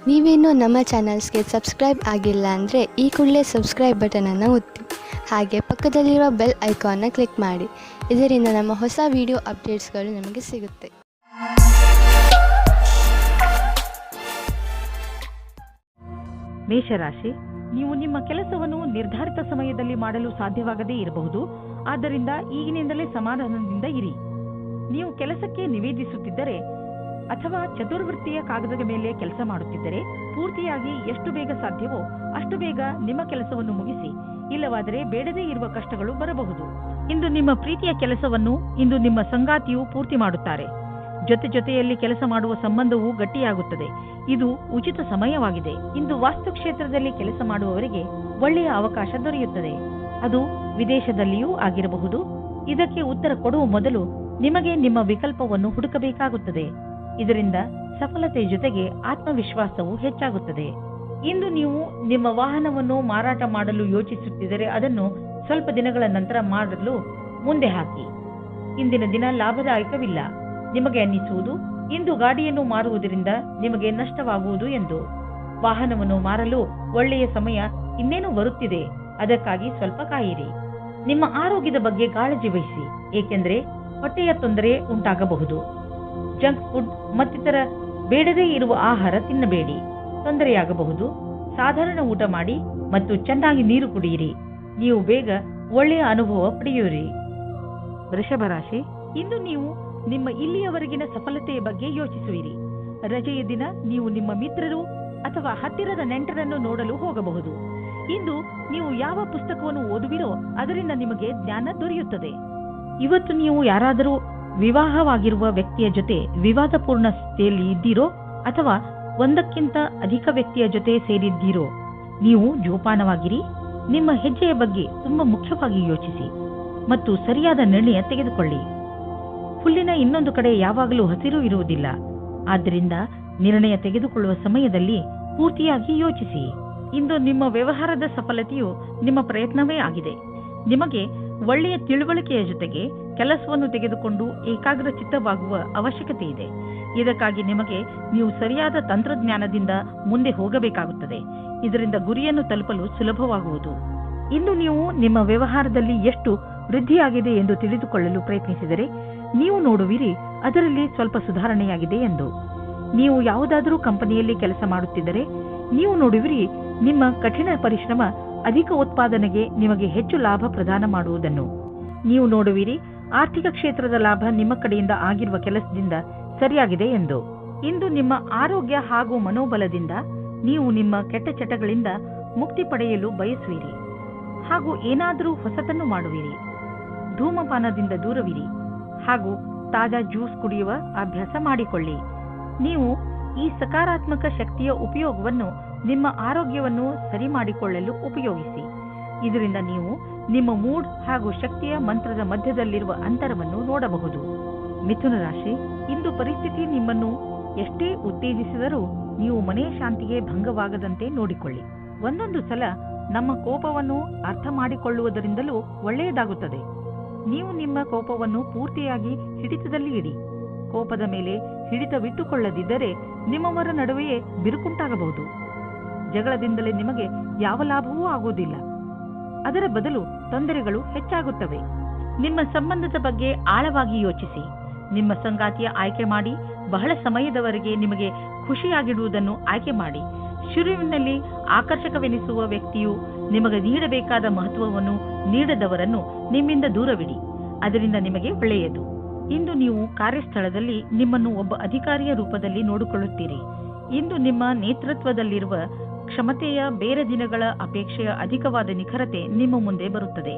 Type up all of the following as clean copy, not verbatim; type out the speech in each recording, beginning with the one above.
ನೀವೇನೂ ನಮ್ಮ ಚಾನಲ್ಸ್ಗೆ ಸಬ್ಸ್ಕ್ರೈಬ್ ಆಗಿಲ್ಲ ಅಂದರೆ ಈ ಕೂಡಲೇ ಸಬ್ಸ್ಕ್ರೈಬ್ ಬಟನನ್ನು ಒತ್ತಿ ಹಾಗೆ ಪಕ್ಕದಲ್ಲಿರುವ ಬೆಲ್ ಐಕಾನ್ನ ಕ್ಲಿಕ್ ಮಾಡಿ. ಇದರಿಂದ ನಮ್ಮ ಹೊಸ ವಿಡಿಯೋ ಅಪ್ಡೇಟ್ಸ್ಗಳು ನಿಮಗೆ ಸಿಗುತ್ತೆ. ಮೇಷರಾಶಿ, ನೀವು ನಿಮ್ಮ ಕೆಲಸವನ್ನು ನಿರ್ಧಾರಿತ ಸಮಯದಲ್ಲಿ ಮಾಡಲು ಸಾಧ್ಯವಾಗದೇ ಇರಬಹುದು. ಆದ್ದರಿಂದ ಈಗಿನಿಂದಲೇ ಸಮಾಧಾನದಿಂದ ಇರಿ. ನೀವು ಕೆಲಸಕ್ಕೆ ನಿವೇದಿಸುತ್ತಿದ್ದರೆ ಅಥವಾ ಚತುರ್ವೃತ್ತಿಯ ಕಾಗದದ ಮೇಲೆ ಕೆಲಸ ಮಾಡುತ್ತಿದ್ದರೆ ಪೂರ್ತಿಯಾಗಿ ಎಷ್ಟು ಬೇಗ ಸಾಧ್ಯವೋ ಅಷ್ಟು ಬೇಗ ನಿಮ್ಮ ಕೆಲಸವನ್ನು ಮುಗಿಸಿ. ಇಲ್ಲವಾದರೆ ಬೇಡದೇ ಇರುವ ಕಷ್ಟಗಳು ಬರಬಹುದು. ಇಂದು ನಿಮ್ಮ ಪ್ರೀತಿಯ ಕೆಲಸವನ್ನು ಇಂದು ನಿಮ್ಮ ಸಂಗಾತಿಯು ಪೂರ್ತಿ ಮಾಡುತ್ತಾರೆ. ಜೊತೆಯಲ್ಲಿ ಕೆಲಸ ಮಾಡುವ ಸಂಬಂಧವು ಗಟ್ಟಿಯಾಗುತ್ತದೆ. ಇದು ಉಚಿತ ಸಮಯವಾಗಿದೆ. ಇಂದು ವಾಸ್ತುಕ್ಷೇತ್ರದಲ್ಲಿ ಕೆಲಸ ಮಾಡುವವರಿಗೆ ಒಳ್ಳೆಯ ಅವಕಾಶ ದೊರೆಯುತ್ತದೆ. ಅದು ವಿದೇಶದಲ್ಲಿಯೂ ಆಗಿರಬಹುದು. ಇದಕ್ಕೆ ಉತ್ತರ ಕೊಡುವ ಮೊದಲು ನಿಮಗೆ ನಿಮ್ಮ ವಿಕಲ್ಪವನ್ನು ಹುಡುಕಬೇಕಾಗುತ್ತದೆ. ಇದರಿಂದ ಸಫಲತೆ ಜೊತೆಗೆ ಆತ್ಮವಿಶ್ವಾಸವು ಹೆಚ್ಚಾಗುತ್ತದೆ. ಇಂದು ನೀವು ನಿಮ್ಮ ವಾಹನವನ್ನು ಮಾರಾಟ ಮಾಡಲು ಯೋಚಿಸುತ್ತಿದ್ದರೆ ಅದನ್ನು ಸ್ವಲ್ಪ ದಿನಗಳ ನಂತರ ಮಾಡಲು ಮುಂದೆ ಹಾಕಿ. ಇಂದಿನ ದಿನ ಲಾಭದಾಯಕವಿಲ್ಲ. ನಿಮಗೆ ಅನ್ನಿಸುವುದು ಇಂದು ಗಾಡಿಯನ್ನು ಮಾರುವುದರಿಂದ ನಿಮಗೆ ನಷ್ಟವಾಗುವುದು ಎಂದು. ವಾಹನವನ್ನು ಮಾರಲು ಒಳ್ಳೆಯ ಸಮಯ ಇನ್ನೇನು ಬರುತ್ತಿದೆ. ಅದಕ್ಕಾಗಿ ಸ್ವಲ್ಪ ಕಾಯಿರಿ. ನಿಮ್ಮ ಆರೋಗ್ಯದ ಬಗ್ಗೆ ಕಾಳಜಿ ವಹಿಸಿ, ಏಕೆಂದರೆ ಹೊಟ್ಟೆಯ ತೊಂದರೆ ಉಂಟಾಗಬಹುದು. ಜಂಕ್ ಫುಡ್ ಮತ್ತಿತರ ಬೇಡದೇ ಇರುವ ಆಹಾರ ತಿನ್ನಬೇಡಿ, ತೊಂದರೆಯಾಗಬಹುದು. ಸಾಧಾರಣ ಊಟ ಮಾಡಿ ಮತ್ತು ಚೆನ್ನಾಗಿ ನೀರು ಕುಡಿಯಿರಿ. ನೀವು ಬೇಗ ಒಳ್ಳೆಯ ಅನುಭವ ಪಡೆಯುವಿರಿ. ವೃಷಭ ರಾಶಿ, ಇಂದು ನೀವು ನಿಮ್ಮ ಇಲ್ಲಿಯವರೆಗಿನ ಸಫಲತೆಯ ಬಗ್ಗೆ ಯೋಚಿಸುವಿರಿ. ರಜೆಯ ದಿನ ನೀವು ನಿಮ್ಮ ಮಿತ್ರರು ಅಥವಾ ಹತ್ತಿರದ ನೆಂಟರನ್ನು ನೋಡಲು ಹೋಗಬಹುದು. ಇಂದು ನೀವು ಯಾವ ಪುಸ್ತಕವನ್ನು ಓದುವಿರೋ ಅದರಿಂದ ನಿಮಗೆ ಜ್ಞಾನ ದೊರೆಯುತ್ತದೆ. ಇವತ್ತು ನೀವು ಯಾರಾದರೂ ವಿವಾಹವಾಗಿರುವ ವ್ಯಕ್ತಿಯ ಜೊತೆ ವಿವಾದಪೂರ್ಣ ಸ್ಥಿತಿಯಲ್ಲಿ ಇದ್ದೀರೋ ಅಥವಾ ಒಂದಕ್ಕಿಂತ ಅಧಿಕ ವ್ಯಕ್ತಿಯ ಜೊತೆ ಸೇರಿದ್ದೀರೋ, ನೀವು ಜೋಪಾನವಾಗಿರಿ. ನಿಮ್ಮ ಹೆಜ್ಜೆಯ ಬಗ್ಗೆ ತುಂಬಾ ಮುಖ್ಯವಾಗಿ ಯೋಚಿಸಿ ಮತ್ತು ಸರಿಯಾದ ನಿರ್ಣಯ ತೆಗೆದುಕೊಳ್ಳಿ. ಹುಲ್ಲಿನ ಇನ್ನೊಂದು ಕಡೆ ಯಾವಾಗಲೂ ಹಸಿರು ಇರುವುದಿಲ್ಲ. ಆದ್ದರಿಂದ ನಿರ್ಣಯ ತೆಗೆದುಕೊಳ್ಳುವ ಸಮಯದಲ್ಲಿ ಪೂರ್ತಿಯಾಗಿ ಯೋಚಿಸಿ. ಇಂದು ನಿಮ್ಮ ವ್ಯವಹಾರದ ಸಫಲತೆಯು ನಿಮ್ಮ ಪ್ರಯತ್ನವೇ ಆಗಿದೆ. ನಿಮಗೆ ಒಳ್ಳೆಯ ತಿಳುವಳಿಕೆಯ ಜೊತೆಗೆ ಕೆಲಸವನ್ನು ತೆಗೆದುಕೊಂಡು ಏಕಾಗ್ರಚಿತ್ತವಾಗುವ ಅವಶ್ಯಕತೆ ಇದೆ. ಇದಕ್ಕಾಗಿ ನಿಮಗೆ ನೀವು ಸರಿಯಾದ ತಂತ್ರಜ್ಞಾನದಿಂದ ಮುಂದೆ ಹೋಗಬೇಕಾಗುತ್ತದೆ. ಇದರಿಂದ ಗುರಿಯನ್ನು ತಲುಪಲು ಸುಲಭವಾಗುವುದು. ಇಂದು ನೀವು ನಿಮ್ಮ ವ್ಯವಹಾರದಲ್ಲಿ ಎಷ್ಟು ವೃದ್ಧಿಯಾಗಿದೆ ಎಂದು ತಿಳಿದುಕೊಳ್ಳಲು ಪ್ರಯತ್ನಿಸಿದರೆ ನೀವು ನೋಡುವಿರಿ ಅದರಲ್ಲಿ ಸ್ವಲ್ಪ ಸುಧಾರಣೆಯಾಗಿದೆ ಎಂದು. ನೀವು ಯಾವುದಾದರೂ ಕಂಪನಿಯಲ್ಲಿ ಕೆಲಸ ಮಾಡುತ್ತಿದ್ದರೆ ನೀವು ನೋಡುವಿರಿ ನಿಮ್ಮ ಕಠಿಣ ಪರಿಶ್ರಮ ಅಧಿಕ ಉತ್ಪಾದನೆಗೆ ನಿಮಗೆ ಹೆಚ್ಚು ಲಾಭ ಪ್ರದಾನ ಮಾಡುವುದನ್ನು. ನೀವು ನೋಡುವಿರಿ ಆರ್ಥಿಕ ಕ್ಷೇತ್ರದ ಲಾಭ ನಿಮ್ಮ ಕಡೆಯಿಂದ ಆಗಿರುವ ಕೆಲಸದಿಂದ ಸರಿಯಾಗಿದೆ ಎಂದು. ಇಂದು ನಿಮ್ಮ ಆರೋಗ್ಯ ಹಾಗೂ ಮನೋಬಲದಿಂದ ನೀವು ನಿಮ್ಮ ಕೆಟ್ಟ ಚಟಗಳಿಂದ ಮುಕ್ತಿ ಪಡೆಯಲು ಬಯಸುವಿರಿ ಹಾಗೂ ಏನಾದರೂ ಹೊಸತನ್ನು ಮಾಡುವಿರಿ. ಧೂಮಪಾನದಿಂದ ದೂರವಿರಿ ಹಾಗೂ ತಾಜಾ ಜ್ಯೂಸ್ ಕುಡಿಯುವ ಅಭ್ಯಾಸ ಮಾಡಿಕೊಳ್ಳಿ. ನೀವು ಈ ಸಕಾರಾತ್ಮಕ ಶಕ್ತಿಯ ಉಪಯೋಗವನ್ನು ನಿಮ್ಮ ಆರೋಗ್ಯವನ್ನು ಸರಿ ಮಾಡಿಕೊಳ್ಳಲು ಉಪಯೋಗಿಸಿ. ಇದರಿಂದ ನೀವು ನಿಮ್ಮ ಮೂಡ್ ಹಾಗೂ ಶಕ್ತಿಯ ಮಂತ್ರದ ಮಧ್ಯದಲ್ಲಿರುವ ಅಂತರವನ್ನು ನೋಡಬಹುದು. ಮಿಥುನ ರಾಶಿ, ಇಂದು ಪರಿಸ್ಥಿತಿ ನಿಮ್ಮನ್ನು ಎಷ್ಟೇ ಉತ್ತೇಜಿಸಿದರೂ ನೀವು ಮನೆಯ ಶಾಂತಿಗೆ ಭಂಗವಾಗದಂತೆ ನೋಡಿಕೊಳ್ಳಿ. ಒಂದೊಂದು ಸಲ ನಮ್ಮ ಕೋಪವನ್ನು ಅರ್ಥ ಮಾಡಿಕೊಳ್ಳುವುದರಿಂದಲೂ ಒಳ್ಳೆಯದಾಗುತ್ತದೆ. ನೀವು ನಿಮ್ಮ ಕೋಪವನ್ನು ಪೂರ್ತಿಯಾಗಿ ಹಿಡಿತದಲ್ಲಿ ಇಡಿ. ಕೋಪದ ಮೇಲೆ ಹಿಡಿತವಿಟ್ಟುಕೊಳ್ಳದಿದ್ದರೆ ನಿಮ್ಮವರ ನಡುವೆಯೇ ಬಿರುಕುಂಟಾಗಬಹುದು. ಜಗಳದಿಂದಲೇ ನಿಮಗೆ ಯಾವ ಲಾಭವೂ ಆಗುವುದಿಲ್ಲ. ಅದರ ಬದಲು ತೊಂದರೆಗಳು ಹೆಚ್ಚಾಗುತ್ತವೆ. ನಿಮ್ಮ ಸಂಬಂಧದ ಬಗ್ಗೆ ಆಳವಾಗಿ ಯೋಚಿಸಿ. ನಿಮ್ಮ ಸಂಗಾತಿಯ ಆಯ್ಕೆ ಮಾಡಿ. ಬಹಳ ಸಮಯದವರೆಗೆ ನಿಮಗೆ ಖುಷಿಯಾಗಿಡುವುದನ್ನು ಆಯ್ಕೆ ಮಾಡಿ. ಶುರುವಿನಲ್ಲಿ ಆಕರ್ಷಕವೆನಿಸುವ ವ್ಯಕ್ತಿಯು ನಿಮಗೆ ನೀಡಬೇಕಾದ ಮಹತ್ವವನ್ನು ನೀಡದವರನ್ನು ನಿಮ್ಮಿಂದ ದೂರವಿಡಿ. ಅದರಿಂದ ನಿಮಗೆ ಒಳ್ಳೆಯದು. ಇಂದು ನೀವು ಕಾರ್ಯಸ್ಥಳದಲ್ಲಿ ನಿಮ್ಮನ್ನು ಒಬ್ಬ ಅಧಿಕಾರಿಯ ರೂಪದಲ್ಲಿ ನೋಡಿಕೊಳ್ಳುತ್ತೀರಿ. ಇಂದು ನಿಮ್ಮ ನೇತೃತ್ವದಲ್ಲಿರುವ ಕ್ಷಮತೆಯ ಬೇರೆ ದಿನಗಳ ಅಪೇಕ್ಷೆಯ ಅಧಿಕವಾದ ನಿಖರತೆ ನಿಮ್ಮ ಮುಂದೆ ಬರುತ್ತದೆ.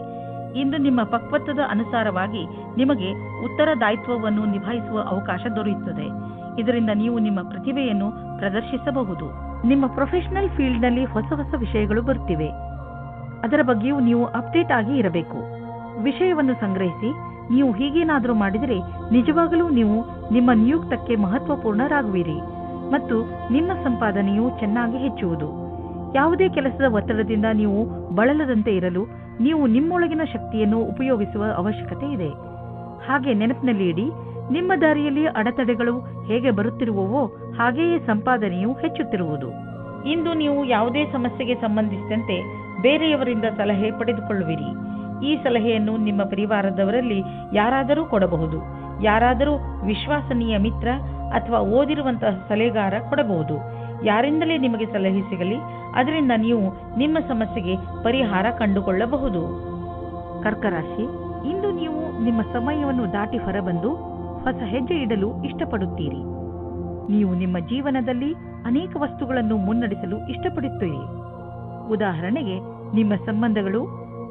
ಇಂದು ನಿಮ್ಮ ಪಕ್ವತ್ವದ ಅನುಸಾರವಾಗಿ ನಿಮಗೆ ಉತ್ತರದಾಯಿತ್ವವನ್ನು ನಿಭಾಯಿಸುವ ಅವಕಾಶ ದೊರೆಯುತ್ತದೆ. ಇದರಿಂದ ನೀವು ನಿಮ್ಮ ಪ್ರತಿಭೆಯನ್ನು ಪ್ರದರ್ಶಿಸಬಹುದು. ನಿಮ್ಮ ಪ್ರೊಫೆಷನಲ್ ಫೀಲ್ಡ್ನಲ್ಲಿ ಹೊಸ ಹೊಸ ವಿಷಯಗಳು ಬರುತ್ತಿವೆ. ಅದರ ಬಗ್ಗೆಯೂ ನೀವು ಅಪ್ಡೇಟ್ ಆಗಿ ಇರಬೇಕು. ವಿಷಯವನ್ನು ಸಂಗ್ರಹಿಸಿ. ನೀವು ಹೀಗೇನಾದರೂ ಮಾಡಿದರೆ ನಿಜವಾಗಲೂ ನೀವು ನಿಮ್ಮ ನಿಯುಕ್ತಕ್ಕೆ ಮಹತ್ವಪೂರ್ಣರಾಗುವಿರಿ ಮತ್ತು ನಿಮ್ಮ ಸಂಪಾದನೆಯು ಚೆನ್ನಾಗಿ ಹೆಚ್ಚುವುದು. ಯಾವುದೇ ಕೆಲಸದ ಒತ್ತಡದಿಂದ ನೀವು ಬಳಲದಂತೆ ಇರಲು ನೀವು ನಿಮ್ಮೊಳಗಿನ ಶಕ್ತಿಯನ್ನು ಉಪಯೋಗಿಸುವ ಅವಶ್ಯಕತೆ ಇದೆ. ಹಾಗೆ ನೆನಪಿನಲ್ಲಿ ಇಡಿ, ನಿಮ್ಮ ದಾರಿಯಲ್ಲಿ ಅಡೆತಡೆಗಳು ಹೇಗೆ ಬರುತ್ತಿರುವವೋ ಹಾಗೆಯೇ ಸಂಪಾದನೆಯು ಹೆಚ್ಚುತ್ತಿರುವುದು. ಇಂದು ನೀವು ಯಾವುದೇ ಸಮಸ್ಯೆಗೆ ಸಂಬಂಧಿಸಿದಂತೆ ಬೇರೆಯವರಿಂದ ಸಲಹೆ ಪಡೆದುಕೊಳ್ಳುವಿರಿ. ಈ ಸಲಹೆಯನ್ನು ನಿಮ್ಮ ಪರಿವಾರದವರಲ್ಲಿ ಯಾರಾದರೂ ಕೊಡಬಹುದು. ಯಾರಾದರೂ ವಿಶ್ವಾಸನೀಯ ಮಿತ್ರ ಅಥವಾ ಓದಿರುವಂತಹ ಸಲಹೆಗಾರ ಕೊಡಬಹುದು. ಯಾರಿಂದಲೇ ನಿಮಗೆ ಸಲಹೆ ಸಿಗಲಿ, ಅದರಿಂದ ನೀವು ನಿಮ್ಮ ಸಮಸ್ಯೆಗೆ ಪರಿಹಾರ ಕಂಡುಕೊಳ್ಳಬಹುದು. ಕರ್ಕರಾಶಿ, ಇಂದು ನೀವು ನಿಮ್ಮ ಸಮಯವನ್ನು ದಾಟಿ ಹೊರಬಂದು ಹೊಸ ಹೆಜ್ಜೆ ಇಡಲು ಇಷ್ಟಪಡುತ್ತೀರಿ. ನೀವು ನಿಮ್ಮ ಜೀವನದಲ್ಲಿ ಅನೇಕ ವಸ್ತುಗಳನ್ನು ಮುನ್ನಡೆಸಲು ಇಷ್ಟಪಡುತ್ತೀರಿ. ಉದಾಹರಣೆಗೆ ನಿಮ್ಮ ಸಂಬಂಧಗಳು,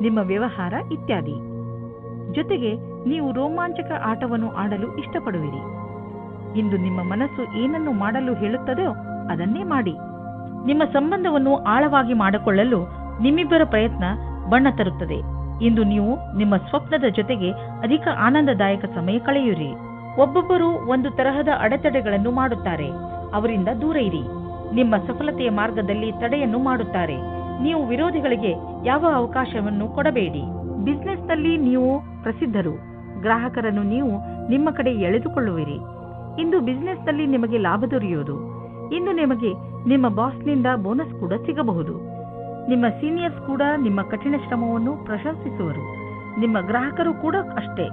ನಿಮ್ಮ ವ್ಯವಹಾರ ಇತ್ಯಾದಿ. ಜೊತೆಗೆ ನೀವು ರೋಮಾಂಚಕ ಆಟವನ್ನು ಆಡಲು ಇಷ್ಟಪಡುವಿರಿ. ಇಂದು ನಿಮ್ಮ ಮನಸ್ಸು ಏನನ್ನು ಮಾಡಲು ಹೇಳುತ್ತದೋ ಅದನ್ನೇ ಮಾಡಿ. ನಿಮ್ಮ ಸಂಬಂಧವನ್ನು ಆಳವಾಗಿ ಮಾಡಿಕೊಳ್ಳಲು ನಿಮ್ಮಿಬ್ಬರ ಪ್ರಯತ್ನ ಬಣ್ಣ ತರುತ್ತದೆ. ಇಂದು ನೀವು ನಿಮ್ಮ ಸ್ವಪ್ನದ ಜೊತೆಗೆ ಅಧಿಕ ಆನಂದದಾಯಕ ಸಮಯ ಕಳೆಯುವಿರಿ. ಒಬ್ಬೊಬ್ಬರು ಒಂದು ತರಹದ ಅಡೆತಡೆಗಳನ್ನು ಮಾಡುತ್ತಾರೆ, ಅವರಿಂದ ದೂರ ಇರಿ. ನಿಮ್ಮ ಸಫಲತೆಯ ಮಾರ್ಗದಲ್ಲಿ ತಡೆಯನ್ನು ಮಾಡುತ್ತಾರೆ. ನೀವು ವಿರೋಧಿಗಳಿಗೆ ಯಾವ ಅವಕಾಶವನ್ನು ಕೊಡಬೇಡಿ. ಬಿಸಿನೆಸ್ನಲ್ಲಿ ನೀವು ಪ್ರಸಿದ್ಧರು. ಗ್ರಾಹಕರನ್ನು ನೀವು ನಿಮ್ಮ ಕಡೆ ಎಳೆದುಕೊಳ್ಳುವಿರಿ. ಇಂದು ಬಿಸಿನೆಸ್ನಲ್ಲಿ ನಿಮಗೆ ಲಾಭ ದೊರೆಯುವುದು. ಇಂದು ನಿಮಗೆ ನಿಮ್ಮ ಬಾಸ್ನಿಂದ ಬೋನಸ್ ಕೂಡ ಸಿಗಬಹುದು. ನಿಮ್ಮ ಸೀನಿಯರ್ಸ್ ಕೂಡ ನಿಮ್ಮ ಕಠಿಣ ಶ್ರಮವನ್ನು ಪ್ರಶಂಸಿಸುವರು. ನಿಮ್ಮ ಗ್ರಾಹಕರು ಕೂಡ ಅಷ್ಟೇ.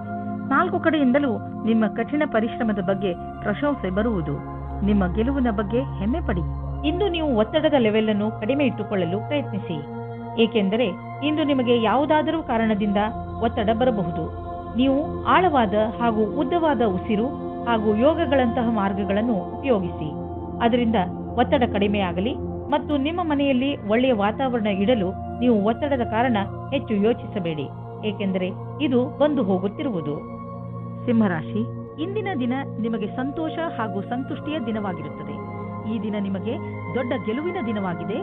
4 ಕಡೆಯಿಂದಲೂ ನಿಮ್ಮ ಕಠಿಣ ಪರಿಶ್ರಮದ ಬಗ್ಗೆ ಪ್ರಶಂಸೆ ಬರುವುದು. ನಿಮ್ಮ ಗೆಲುವಿನ ಬಗ್ಗೆ ಹೆಮ್ಮೆ ಪಡಿ. ಇಂದು ನೀವು ಒತ್ತಡದ ಲೆವೆಲ್ ಅನ್ನು ಕಡಿಮೆ ಇಟ್ಟುಕೊಳ್ಳಲು ಪ್ರಯತ್ನಿಸಿ. ಏಕೆಂದರೆ ಇಂದು ನಿಮಗೆ ಯಾವುದಾದರೂ ಕಾರಣದಿಂದ ಒತ್ತಡ ಬರಬಹುದು. ನೀವು ಆಳವಾದ ಹಾಗೂ ಉದ್ದವಾದ ಉಸಿರು ಹಾಗೂ ಯೋಗಗಳಂತಹ ಮಾರ್ಗಗಳನ್ನು ಉಪಯೋಗಿಸಿ. ಅದರಿಂದ ಒತ್ತಡ ಕಡಿಮೆಯಾಗಲಿ ಮತ್ತು ನಿಮ್ಮ ಮನೆಯಲ್ಲಿ ಒಳ್ಳೆಯ ವಾತಾವರಣ ಇಡಲು ನೀವು ಒತ್ತಡದ ಕಾರಣ ಹೆಚ್ಚು ಯೋಚಿಸಬೇಡಿ, ಏಕೆಂದರೆ ಇದು ಬಂದು ಹೋಗುತ್ತಿರುವುದು. ಸಿಂಹರಾಶಿ, ಇಂದಿನ ದಿನ ನಿಮಗೆ ಸಂತೋಷ ಹಾಗೂ ಸಂತುಷ್ಟಿಯ ದಿನವಾಗಿರುತ್ತದೆ. ಈ ದಿನ ನಿಮಗೆ ದೊಡ್ಡ ಗೆಲುವಿನ ದಿನವಾಗಿದೆ.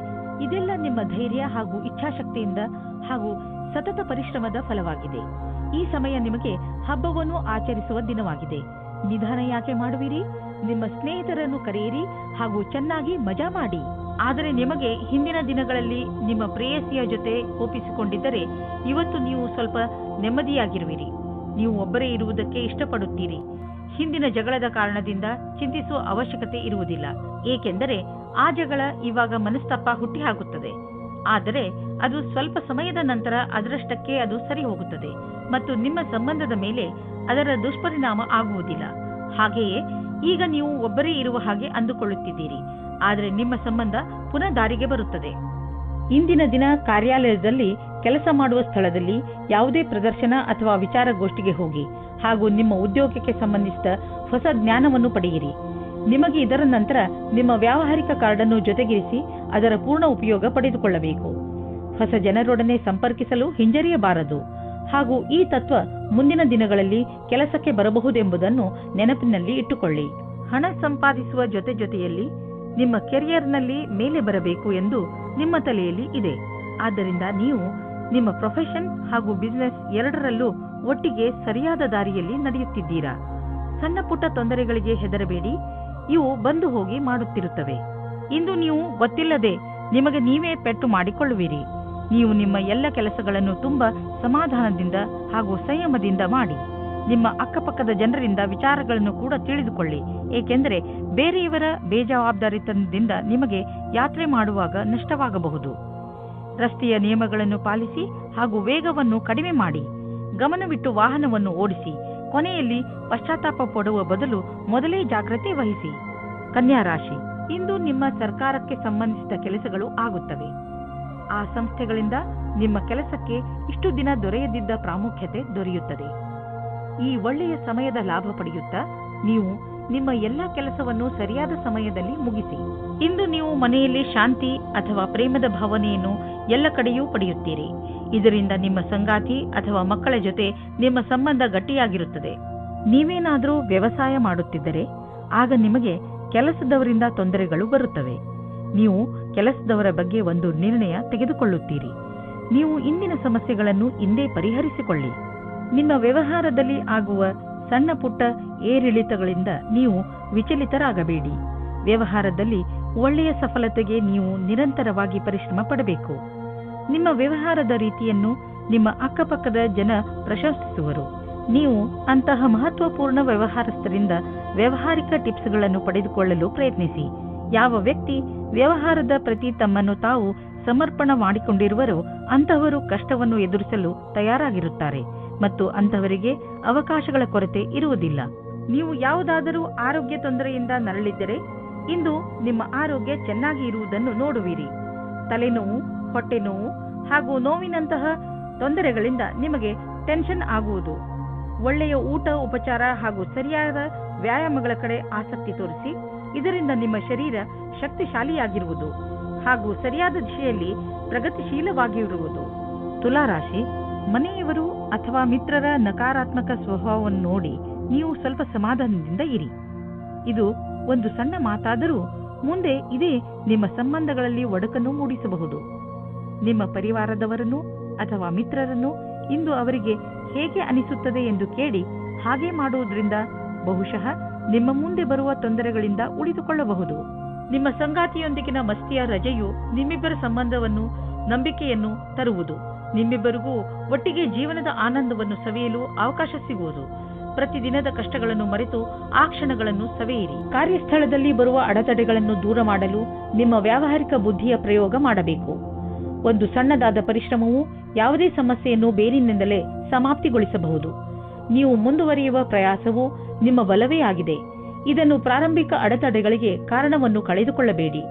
ಇದೆಲ್ಲ ನಿಮ್ಮ ಧೈರ್ಯ ಹಾಗೂ ಇಚ್ಛಾಶಕ್ತಿಯಿಂದ ಹಾಗೂ ಸತತ ಪರಿಶ್ರಮದ ಫಲವಾಗಿದೆ. ಈ ಸಮಯ ನಿಮಗೆ ಹಬ್ಬವನ್ನು ಆಚರಿಸುವ ದಿನವಾಗಿದೆ. ನಿಧಾನ ಯಾಕೆ ಮಾಡುವಿರಿ? ನಿಮ್ಮ ಸ್ನೇಹಿತರನ್ನು ಕರೆಯಿರಿ ಹಾಗೂ ಚೆನ್ನಾಗಿ ಮಜಾ ಮಾಡಿ. ಆದರೆ ನಿಮಗೆ ಹಿಂದಿನ ದಿನಗಳಲ್ಲಿ ನಿಮ್ಮ ಪ್ರೇಯಸಿಯ ಜೊತೆ ಕೋಪಿಸಿಕೊಂಡಿದ್ದರೆ ಇವತ್ತು ನೀವು ಸ್ವಲ್ಪ ನೆಮ್ಮದಿಯಾಗಿರುವಿರಿ. ನೀವು ಒಬ್ಬರೇ ಇರುವುದಕ್ಕೆ ಇಷ್ಟಪಡುತ್ತೀರಿ. ಹಿಂದಿನ ಜಗಳದ ಕಾರಣದಿಂದ ಚಿಂತಿಸುವ ಅವಶ್ಯಕತೆ ಇರುವುದಿಲ್ಲ, ಏಕೆಂದರೆ ಆ ಜಗಳ ಇವಾಗ ಮನಸ್ತಾಪ ಹುಟ್ಟಿಹಾಕುತ್ತದೆ. ಆದರೆ ಅದು ಸ್ವಲ್ಪ ಸಮಯದ ನಂತರ ಅದರಷ್ಟಕ್ಕೆ ಅದು ಸರಿ ಹೋಗುತ್ತದೆ ಮತ್ತು ನಿಮ್ಮ ಸಂಬಂಧದ ಮೇಲೆ ಅದರ ದುಷ್ಪರಿಣಾಮ ಆಗುವುದಿಲ್ಲ. ಹಾಗೆಯೇ ಈಗ ನೀವು ಒಬ್ಬರೇ ಇರುವ ಹಾಗೆ ಅಂದುಕೊಳ್ಳುತ್ತಿದ್ದೀರಿ, ಆದರೆ ನಿಮ್ಮ ಸಂಬಂಧ ಪುನಃ ದಾರಿಗೆ ಬರುತ್ತದೆ. ಇಂದಿನ ದಿನ ಕಾರ್ಯಾಲಯದಲ್ಲಿ ಕೆಲಸ ಮಾಡುವ ಸ್ಥಳದಲ್ಲಿ ಯಾವುದೇ ಪ್ರದರ್ಶನ ಅಥವಾ ವಿಚಾರಗೋಷ್ಠಿಗೆ ಹೋಗಿ ಹಾಗೂ ನಿಮ್ಮ ಉದ್ಯೋಗಕ್ಕೆ ಸಂಬಂಧಿಸಿದ ಹೊಸ ಜ್ಞಾನವನ್ನು ಪಡೆಯಿರಿ. ನಿಮಗೆ ಇದರ ನಂತರ ನಿಮ್ಮ ವ್ಯಾವಹಾರಿಕ ಕಾರ್ಡನ್ನು ಜೊತೆಗಿರಿಸಿ ಅದರ ಪೂರ್ಣ ಉಪಯೋಗ ಪಡೆದುಕೊಳ್ಳಬೇಕು. ಹೊಸ ಜನರೊಡನೆ ಸಂಪರ್ಕಿಸಲು ಹಿಂಜರಿಯಬಾರದು ಹಾಗೂ ಈ ತತ್ವ ಮುಂದಿನ ದಿನಗಳಲ್ಲಿ ಕೆಲಸಕ್ಕೆ ಬರಬಹುದೆಂಬುದನ್ನು ನೆನಪಿನಲ್ಲಿ ಇಟ್ಟುಕೊಳ್ಳಿ. ಹಣ ಸಂಪಾದಿಸುವ ಜೊತೆಯಲ್ಲಿ ನಿಮ್ಮ ಕೆರಿಯರ್ನಲ್ಲಿ ಮೇಲೆ ಬರಬೇಕು ಎಂದು ನಿಮ್ಮ ತಲೆಯಲ್ಲಿ ಇದೆ. ಆದ್ದರಿಂದ ನೀವು ನಿಮ್ಮ ಪ್ರೊಫೆಷನ್ ಹಾಗೂ ಬಿಸಿನೆಸ್ ಎರಡರಲ್ಲೂ ಒಟ್ಟಿಗೆ ಸರಿಯಾದ ದಾರಿಯಲ್ಲಿ ನಡೆಯುತ್ತಿದ್ದೀರಾ. ಸಣ್ಣ ಪುಟ್ಟ ತೊಂದರೆಗಳಿಗೆ ಹೆದರಬೇಡಿ, ಇವು ಬಂದು ಹೋಗಿ ಮಾಡುತ್ತಿರುತ್ತವೆ. ಇಂದು ನೀವು ಗೊತ್ತಿಲ್ಲದೆ ನಿಮಗೆ ನೀವೇ ಪೆಟ್ಟು ಮಾಡಿಕೊಳ್ಳುವಿರಿ. ನೀವು ನಿಮ್ಮ ಎಲ್ಲ ಕೆಲಸಗಳನ್ನು ತುಂಬಾ ಸಮಾಧಾನದಿಂದ ಹಾಗೂ ಸಂಯಮದಿಂದ ಮಾಡಿ. ನಿಮ್ಮ ಅಕ್ಕಪಕ್ಕದ ಜನರಿಂದ ವಿಚಾರಗಳನ್ನು ಕೂಡ ತಿಳಿದುಕೊಳ್ಳಿ, ಏಕೆಂದರೆ ಬೇರೆಯವರ ಬೇಜವಾಬ್ದಾರಿತನದಿಂದ ನಿಮಗೆ ಯಾತ್ರೆ ಮಾಡುವಾಗ ನಷ್ಟವಾಗಬಹುದು. ರಸ್ತೆಯ ನಿಯಮಗಳನ್ನು ಪಾಲಿಸಿ ಹಾಗೂ ವೇಗವನ್ನು ಕಡಿಮೆ ಮಾಡಿ. ಗಮನವಿಟ್ಟು ವಾಹನವನ್ನು ಓಡಿಸಿ. ಕೊನೆಯಲ್ಲಿ ಪಶ್ಚಾತ್ತಾಪ ಪಡುವ ಬದಲು ಮೊದಲೇ ಜಾಗ್ರತೆ ವಹಿಸಿ. ಕನ್ಯಾ ರಾಶಿ, ಇಂದು ನಿಮ್ಮ ಸರ್ಕಾರಕ್ಕೆ ಸಂಬಂಧಿಸಿದ ಕೆಲಸಗಳು ಆಗುತ್ತವೆ. ಆ ಸಂಸ್ಥೆಗಳಿಂದ ನಿಮ್ಮ ಕೆಲಸಕ್ಕೆ ಇಷ್ಟು ದಿನ ದೊರೆಯದಿದ್ದ ಪ್ರಾಮುಖ್ಯತೆ ದೊರೆಯುತ್ತದೆ. ಈ ಒಳ್ಳೆಯ ಸಮಯದ ಲಾಭ ಪಡೆಯುತ್ತಾ ನೀವು ನಿಮ್ಮ ಎಲ್ಲ ಕೆಲಸವನ್ನು ಸರಿಯಾದ ಸಮಯದಲ್ಲಿ ಮುಗಿಸಿ. ಇಂದು ನೀವು ಮನೆಯಲ್ಲಿ ಶಾಂತಿ ಅಥವಾ ಪ್ರೇಮದ ಭಾವನೆಯನ್ನು ಎಲ್ಲ ಕಡೆಯೂ ಪಡೆಯುತ್ತೀರಿ. ಇದರಿಂದ ನಿಮ್ಮ ಸಂಗಾತಿ ಅಥವಾ ಮಕ್ಕಳ ಜೊತೆ ನಿಮ್ಮ ಸಂಬಂಧ ಗಟ್ಟಿಯಾಗಿರುತ್ತದೆ. ನೀವೇನಾದರೂ ವ್ಯವಸಾಯ ಮಾಡುತ್ತಿದ್ದರೆ ಆಗ ನಿಮಗೆ ಕೆಲಸದವರಿಂದ ತೊಂದರೆಗಳು ಬರುತ್ತವೆ. ನೀವು ಕೆಲಸದವರ ಬಗ್ಗೆ ಒಂದು ನಿರ್ಣಯ ತೆಗೆದುಕೊಳ್ಳುತ್ತೀರಿ. ನೀವು ಇಂದಿನ ಸಮಸ್ಯೆಗಳನ್ನು ಇಂದೇ ಪರಿಹರಿಸಿಕೊಳ್ಳಿ. ನಿಮ್ಮ ವ್ಯವಹಾರದಲ್ಲಿ ಆಗುವ ಸಣ್ಣ ಪುಟ್ಟ ಏರಿಳಿತಗಳಿಂದ ನೀವು ವಿಚಲಿತರಾಗಬೇಡಿ. ವ್ಯವಹಾರದಲ್ಲಿ ಒಳ್ಳೆಯ ಸಫಲತೆಗೆ ನೀವು ನಿರಂತರವಾಗಿ ಪರಿಶ್ರಮ ಪಡಬೇಕು. ನಿಮ್ಮ ವ್ಯವಹಾರದ ರೀತಿಯನ್ನು ನಿಮ್ಮ ಅಕ್ಕಪಕ್ಕದ ಜನ ಪ್ರಶಂಸಿಸುವರು. ನೀವು ಅಂತಹ ಮಹತ್ವಪೂರ್ಣ ವ್ಯವಹಾರಸ್ಥರಿಂದ ವ್ಯಾವಹಾರಿಕ ಟಿಪ್ಸ್ಗಳನ್ನು ಪಡೆದುಕೊಳ್ಳಲು ಪ್ರಯತ್ನಿಸಿ. ಯಾವ ವ್ಯಕ್ತಿ ವ್ಯವಹಾರದ ಪ್ರತಿ ತಮ್ಮನ್ನು ತಾವು ಸಮರ್ಪಣ ಮಾಡಿಕೊಂಡಿರುವರೋ ಅಂತಹವರು ಕಷ್ಟವನ್ನು ಎದುರಿಸಲು ತಯಾರಾಗಿರುತ್ತಾರೆ ಮತ್ತು ಅಂತಹವರಿಗೆ ಅವಕಾಶಗಳ ಕೊರತೆ ಇರುವುದಿಲ್ಲ. ನೀವು ಯಾವುದಾದರೂ ಆರೋಗ್ಯ ತೊಂದರೆಯಿಂದ ನರಳಿದ್ದರೆ ಇಂದು ನಿಮ್ಮ ಆರೋಗ್ಯ ಚೆನ್ನಾಗಿ ಇರುವುದನ್ನು ನೋಡುವಿರಿ. ತಲೆನೋವು, ಹೊಟ್ಟೆ ನೋವು ಹಾಗೂ ನೋವಿನಂತಹ ತೊಂದರೆಗಳಿಂದ ನಿಮಗೆ ಟೆನ್ಷನ್ ಆಗುವುದು. ಒಳ್ಳೆಯ ಊಟ, ಉಪಚಾರ ಹಾಗೂ ಸರಿಯಾದ ವ್ಯಾಯಾಮಗಳ ಕಡೆ ಆಸಕ್ತಿ ತೋರಿಸಿ. ಇದರಿಂದ ನಿಮ್ಮ ಶರೀರ ಶಕ್ತಿಶಾಲಿಯಾಗಿರುವುದು ಹಾಗೂ ಸರಿಯಾದ ದಿಶೆಯಲ್ಲಿ ಪ್ರಗತಿಶೀಲವಾಗಿರುವುದು. ತುಲಾರಾಶಿ, ಮನೆಯವರು ಅಥವಾ ಮಿತ್ರರ ನಕಾರಾತ್ಮಕ ಸ್ವಭಾವವನ್ನು ನೋಡಿ ನೀವು ಸ್ವಲ್ಪ ಸಮಾಧಾನದಿಂದ ಇರಿ. ಇದು ಒಂದು ಸಣ್ಣ ಮಾತಾದರೂ ಮುಂದೆ ಇದೇ ನಿಮ್ಮ ಸಂಬಂಧಗಳಲ್ಲಿ ಒಡಕನ್ನು ಮೂಡಿಸಬಹುದು. ನಿಮ್ಮ ಪರಿವಾರದವರನ್ನು ಅಥವಾ ಮಿತ್ರರನ್ನು ಇಂದು ಅವರಿಗೆ ಹೇಗೆ ಅನಿಸುತ್ತದೆ ಎಂದು ಕೇಳಿ ಹಾಗೆ ಮಾಡುವುದರಿಂದ ಬಹುಶಃ ನಿಮ್ಮ ಮುಂದೆ ಬರುವ ತೊಂದರೆಗಳಿಂದ ಉಳಿದುಕೊಳ್ಳಬಹುದು. ನಿಮ್ಮ ಸಂಗಾತಿಯೊಂದಿಗಿನ ಮಸ್ತಿಯ ರಜೆಯು ನಿಮ್ಮಿಬ್ಬರ ಸಂಬಂಧವನ್ನು, ನಂಬಿಕೆಯನ್ನು ತರುವುದು. ನಿಮ್ಮಿಬ್ಬರಿಗೂ ಒಟ್ಟಿಗೆ ಜೀವನದ ಆನಂದವನ್ನು ಸವಿಯಲು ಅವಕಾಶ ಸಿಗುವುದು. ಪ್ರತಿದಿನದ ಕಷ್ಟಗಳನ್ನು ಮರೆತು ಆ ಕ್ಷಣಗಳನ್ನು ಸವಿಯಿರಿ. ಕಾರ್ಯಸ್ಥಳದಲ್ಲಿ ಬರುವ ಅಡೆತಡೆಗಳನ್ನು ದೂರ ಮಾಡಲು ನಿಮ್ಮ ವ್ಯಾವಹಾರಿಕ ಬುದ್ಧಿಯ ಪ್ರಯೋಗ ಮಾಡಬೇಕು. ಒಂದು ಸಣ್ಣದಾದ ಪರಿಶ್ರಮವು ಯಾವುದೇ ಸಮಸ್ಯೆಯನ್ನು ಬೇರಿನಿಂದಲೇ ಸಮಾಪ್ತಿಗೊಳಿಸಬಹುದು. ನೀವು ಮುಂದುವರಿಯುವ ಪ್ರಯಾಸವು ನಿಮ್ಮ ಬಲವೇ ಆಗಿದೆ. ಇದನ್ನು ಪ್ರಾರಂಭಿಕ ಅಡೆತಡೆಗಳಿಗೆ ಕಾರಣವನ್ನು ಕಳೆದುಕೊಳ್ಳಬೇಡಿ.